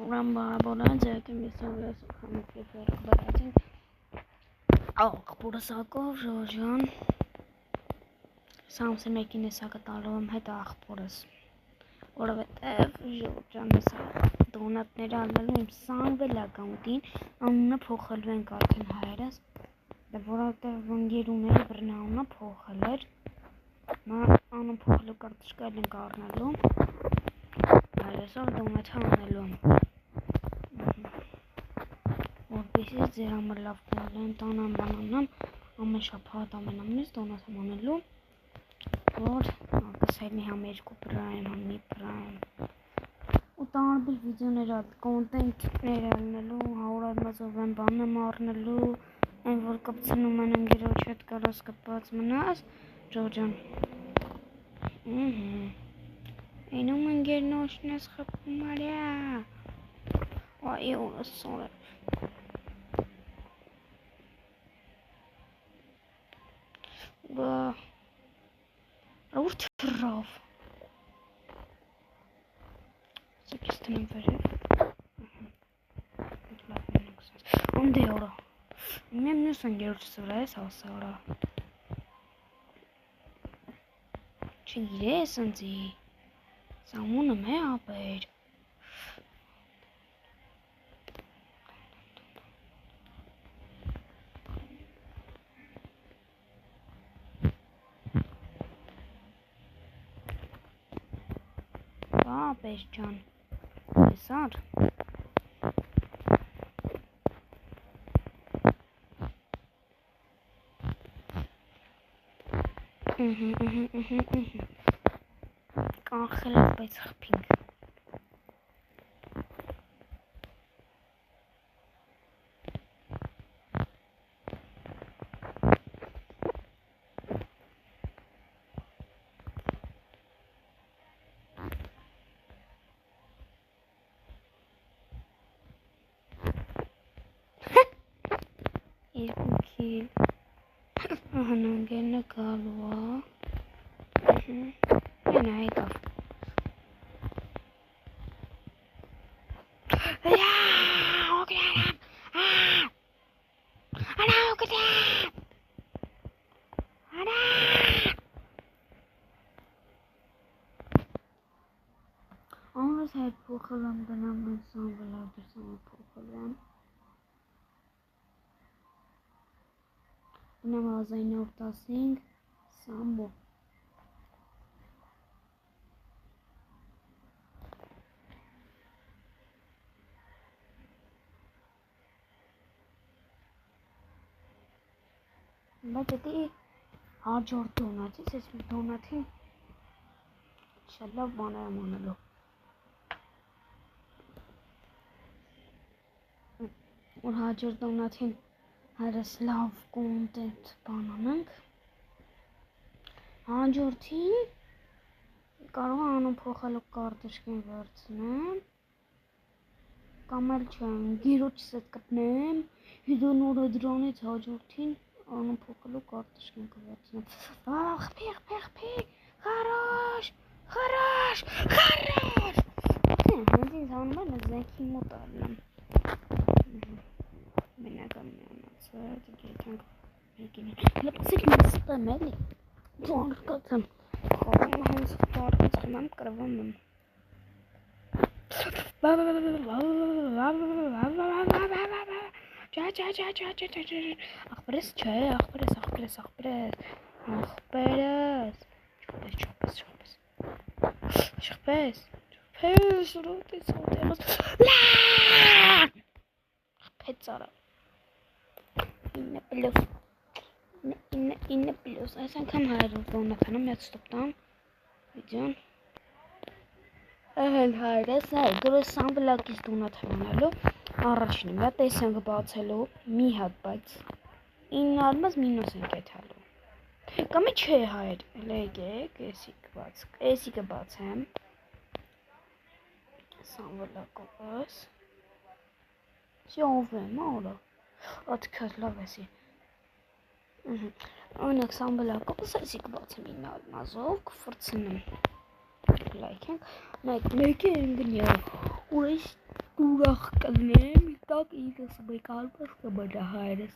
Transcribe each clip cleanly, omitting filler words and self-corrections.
Rambarabona Jackson Աղբորսակով Ժորժան Սամսոնեկին է սա կտալում հետ աղբորս որովհետև Ժորժան հեսա դոնատները անելու իմ Սամվել ակաունտին անունը փոխելու ենք արդեն հայերս որովհետև ընկերուները բռնանունը փոխել էր անուն փոխելու կարտուշկա ենք առնելու հայերսով դոնատը անելու որպեսզի ձեր համար լավ կլինեն տանան բանանամ ամեն շաբաթ ամեն ամենից դոնատ եմ անելու որ կսայնի համ երկու պրայմ համ մի պրայմ ու տարբեր վիդեոներ կոնտենտներ անելու հարյուրամյա եմ բան եմ առնելու այն որ կպցնում են ընկերոջ հետ կարաս կպած մնաս Ջոջան Էնում ընկերնոջն ես խփում արյա այ ուրսոր Ուրթ ռով Սակիստանեմ վերև Ոնդ է օրը Մեմ նույս ընկերոջս վրա ես ասա օրա Չգիրես ընձի Սամունը մե ապեր Ապեր ջանԵսար Կանխել եմ բայց խփինք Երկուքի Անանգենը գալու Են այգավ Անրս հետ փոխել եմ դնամ նսան վլադուսան փոխել եմ Դնամ 1915 Սամբո Բայց էտի հաջորդ դոնատից ես մի դոնատին շատ լավ բաներ եմ անելու որ հաջորդ դոնատին հայրս լավ կոնտենտ բան անենք հաջորդին կարող անուն փոխելու կարտուշկին վերցնեմ կամ էլ չեմ գիրոջս հետ կպնեմ հետո նորը դրանից հաջորդին անուն փոխելու կարտուշկին կվերցնեմ խփի խարաշ հենց ինձ հանում են զենքի մոտ առնեմ Մենական միանացած գետանք մեկինի լպսիկ մստեմ էլի Արկացեմ խովում հենց պարտից խմեմ կրվում եմ Աղբերես չէ, աղբերես Շղպես շրոտից հոտեղոս Փեցարը 9 պլյուս այս անգամ հայրով դոնատանեմ մեծ ստոպտան վիդեոն Էլ հայրես գրոս սամվլակից դոնատ հանալու առաջինը մի հատ էս ենք բացելու մի հատ բայց 9 արմազ մինոս ենք եթալու կամ չէ հայր էլ եկեք էսի կբացեմ սամվլակովս Չովեմ օրը Ատքած լավ էսի Օրինակ սամվլակովս էսի կբացեմ 9 արմազով կվրցնեմ Լայք ենք մեկ է ընգնյա ուրիշ ուրախ կլինեմ, տակ ինքս մեկ ալպես կմնա հայրս։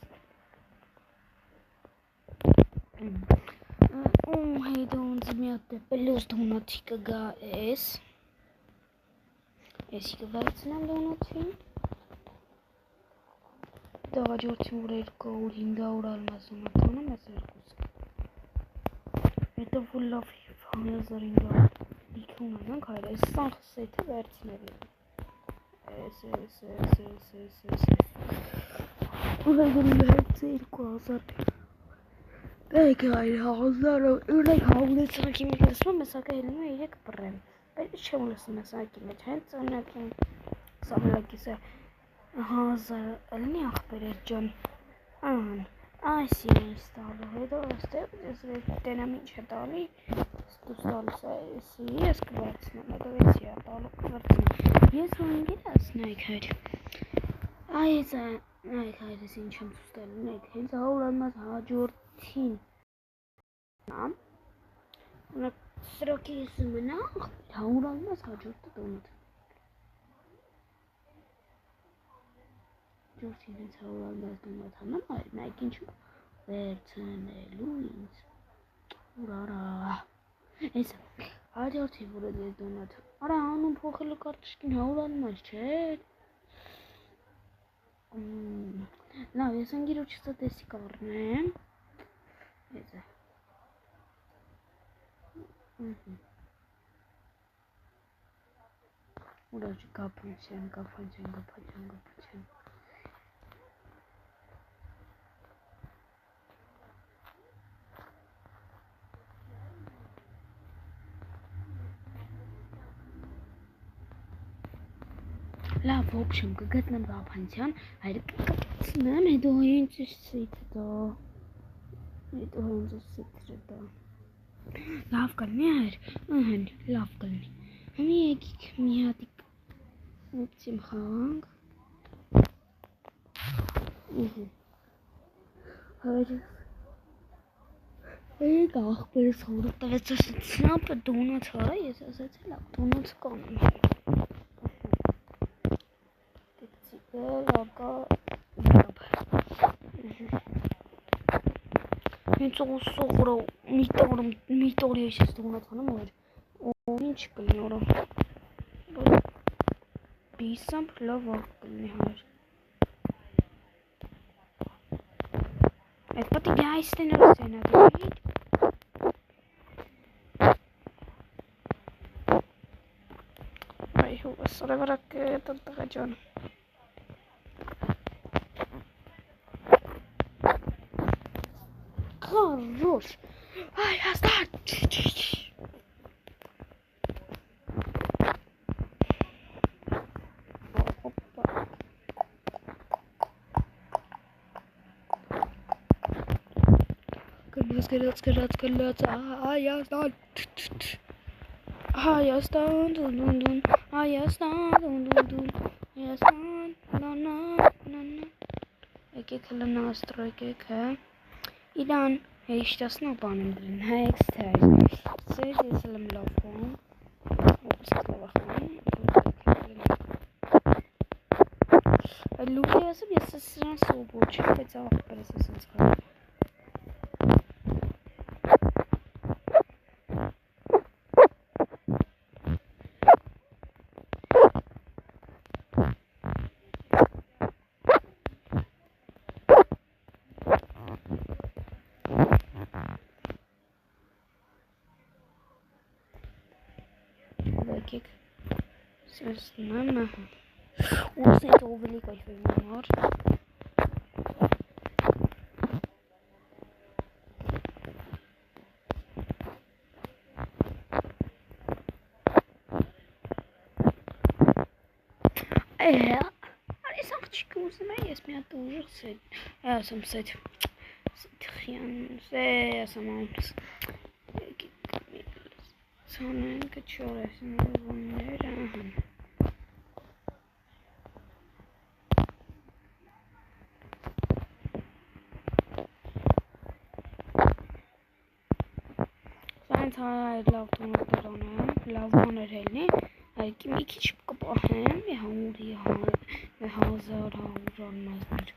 Հետո ինձ մի հատ պլյուս դոնաթի կգա էս։ Էսի կվերցնեմ դոնաթին։ Դա հաջորդին որ 200-500 ալմաս դոնաթ անեմ, ես երկուս։ Հետո որ լավ 1500 լիքը ունենանք հայր, այս սանխ սեթը վերցնել եմ։ Էս։ Ուղղակի հետ 2000 Դեք այր հազարը, ուրեք հավունեցանքի մեկ լսում ես ակա հելնում է 3 բռեմ։ Բայց չեմ լսում ես ակի մեջ, հենց օրինակ եմ սամլակիս է 1000 ըլնի աղբերեր ջան, այսին էս տալու, հետո աստեղ ես տենամ ինչ է տալի, ստուս տալուս էսի, ես կվերցնեմ, հետո էսի է տալու կվերցնեմ, ես ոն գիտաս նայք հայր, այս նայք հայր ես ինչ եմ սուս տալու, նայք հենց հավորանմազ հաջորդին, սրոքի ես մնա, հավորանմազ հաջորդը դոնոտ, Ջորդին հենց հավորանմազ դոնոտ հանամ, այր նայք ինչու վերցնելու ինձ, ուրարա, ես հաջորդին որ է դոնոտ, արա անուն փոխելու կարտշկին հավորանմազ չէ, լավ, ես անգիրոչիցը տեսի կառնեմ, ես է, ուրաջ գապանցյան, լավ, в общем, կգտնեմ գապանցյան, հայր կգտնեմ, հետո հենց ես սիթը դա, լավ կլնի հայր, լավ կլնի, հմի եկիք մի հատիկ ուպցիմ խաղանք, հայր, Եկ աղբերս հորը տվեց ասեց սնապը դոնոց հարա, ես ասեց լավ դոնոց կանեմ հայր, լակա լապ, հենց սողրը մի տորի ես ես դոնոց անեմ որ ինչ կլինի որը, բիսամբ լավ աղ կլինի հայր, այդ պատի գայստեն ես են ադրիտ, այ հու ասարը վրակ տղա ջան, Хорош, ай, оставь, Скорец, я стан, дун, եկեք հլը նաստրոյք եք, իրան հեիշտասնա բանեմ դրին, հայքս թայր, սեզ ես հլմ լավխոն, ոպսիկ լավախոն, լուկի ասıb ես սրան սոբո չէ, բայց ավախ պերես ասենց կար, եկեք սրս նամը, ուրս այդ ովելի կայվեմ համար, Արես աղջիկը ուզում է, ես մի հատ ուժıq սետ, ասամ սետ, սետխյան, ասամ ամս, Սանեն կչոր ես նորվոններ, ահան, Սանց հայր լավ տոնոտար անեմ, լավ բաներ հելնի, այրկի մի քիչ Պահեմ համուրի հազար алмազներ։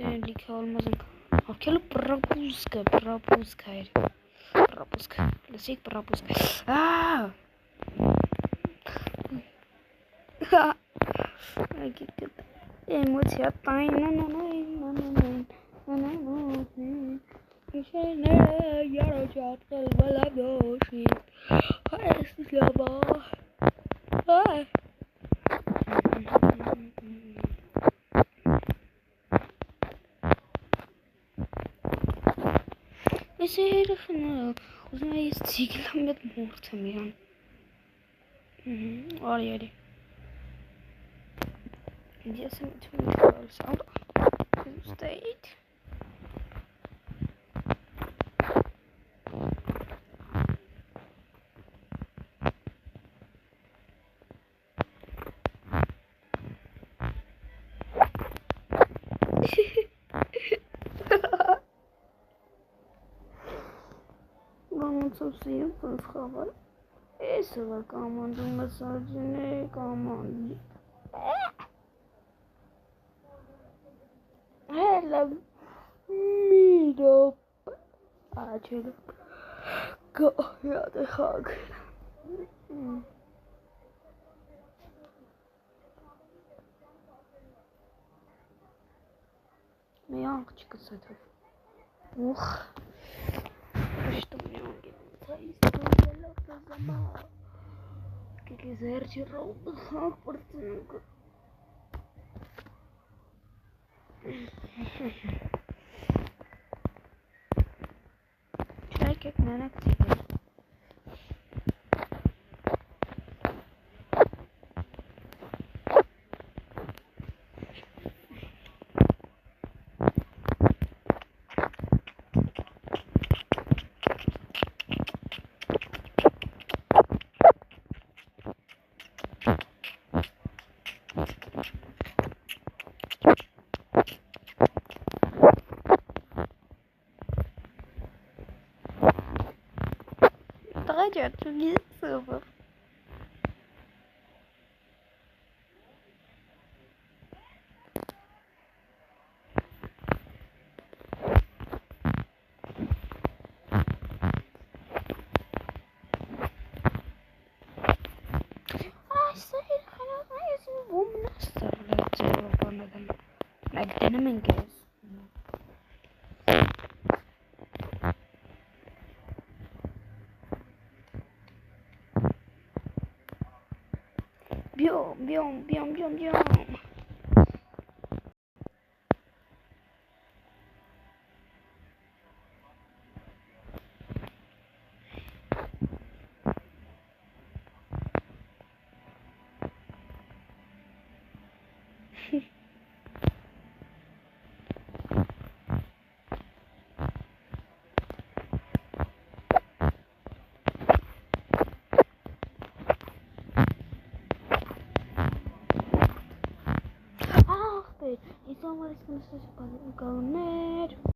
Լիքը алмազն հավքելու պրապուսկա էր։ Պրապուսկ, լսեք պրապուսկ։ Էմոցիա Εσύ έρχομαι, ως να είσαι τσίκλα με το μόρτα μοιραν. Άρη. Yes, I'm doing it sound. State. Սոսիում խաղալ։ Էսը որ կամանդում մսաջիներ կամանդի։ Հելը միրոպ։ Աչելը կահյատ է խաղ։ Մի աղջիկս հետով։ Ուխ։ Что мне он история сама. Как из арчеров портинг. Чай как на ногтях. Это не супер. Like cinnamon case. Biom. It's almost going to